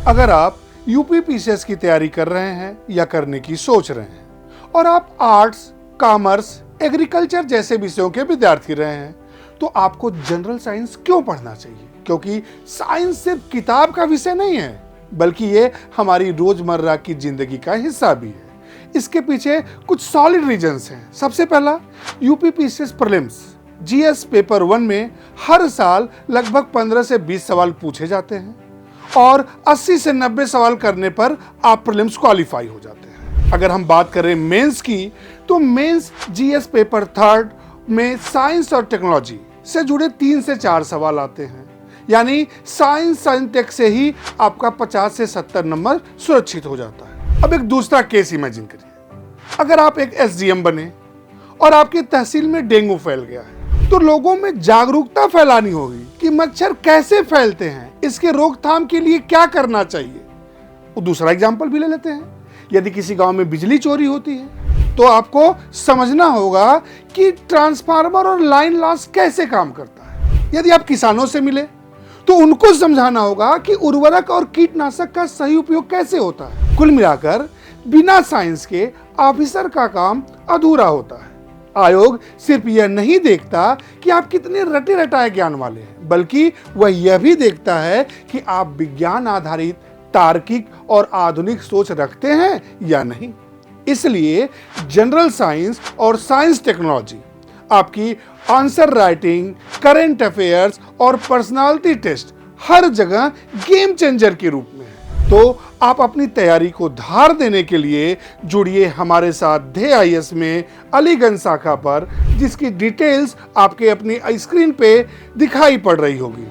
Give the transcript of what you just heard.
अगर आप UP PCS की तैयारी कर रहे हैं या करने की सोच रहे हैं और आप आर्ट्स, कॉमर्स, एग्रीकल्चर जैसे विषयों के विद्यार्थी रहे हैं तो आपको जनरल साइंस क्यों पढ़ना चाहिए? क्योंकि साइंस सिर्फ किताब का विषय नहीं है, बल्कि ये हमारी रोजमर्रा की जिंदगी का हिस्सा भी है। इसके पीछे कुछ सॉलिड रीजंस हैं। सबसे पहला, UP PCS prelims GS paper 1 में हर साल लगभग 15 से 20 सवाल पूछे जाते हैं और 80 से 90 सवाल करने पर आप प्रीलिम्स क्वालिफाई हो जाते हैं। अगर हम बात करें मेंस की, तो मेंस जीएस पेपर 3 में साइंस और टेक्नोलॉजी से जुड़े 3 से 4 सवाल आते हैं, यानी साइंस टेक से ही आपका 50 से 70 नंबर सुरक्षित हो जाता है। अब एक दूसरा केस इमेजिन करिए, अगर आप एक एसडीएम बने और आपकी तहसील में डेंगू फैल गया है, तो लोगों में जागरूकता फैलानी होगी कि मच्छर कैसे फैलते हैं, इसके रोकथाम के लिए क्या करना चाहिए। दूसरा एग्जाम्पल भी ले लेते हैं, यदि किसी गांव में बिजली चोरी होती है तो आपको समझना होगा कि ट्रांसफार्मर और लाइन लॉस कैसे काम करता है। यदि आप किसानों से मिले तो उनको समझाना होगा कि उर्वरक और कीटनाशक का सही उपयोग कैसे होता है। कुल मिलाकर बिना साइंस के ऑफिसर का काम अधूरा होता है। आयोग सिर्फ यह नहीं देखता कि आप कितने रटे रटाए ज्ञान वाले हैं, बल्कि वह यह भी देखता है कि आप विज्ञान आधारित, तार्किक और आधुनिक सोच रखते हैं या नहीं। इसलिए जनरल साइंस और साइंस टेक्नोलॉजी आपकी आंसर राइटिंग, करंट अफेयर्स और पर्सनालिटी टेस्ट हर जगह गेम चेंजर के रूप में है। तो आप अपनी तैयारी को धार देने के लिए जुड़िए हमारे साथ ध्येय आईएएस में अलीगंज शाखा पर, जिसकी डिटेल्स आपके अपनी स्क्रीन पे दिखाई पड़ रही होगी।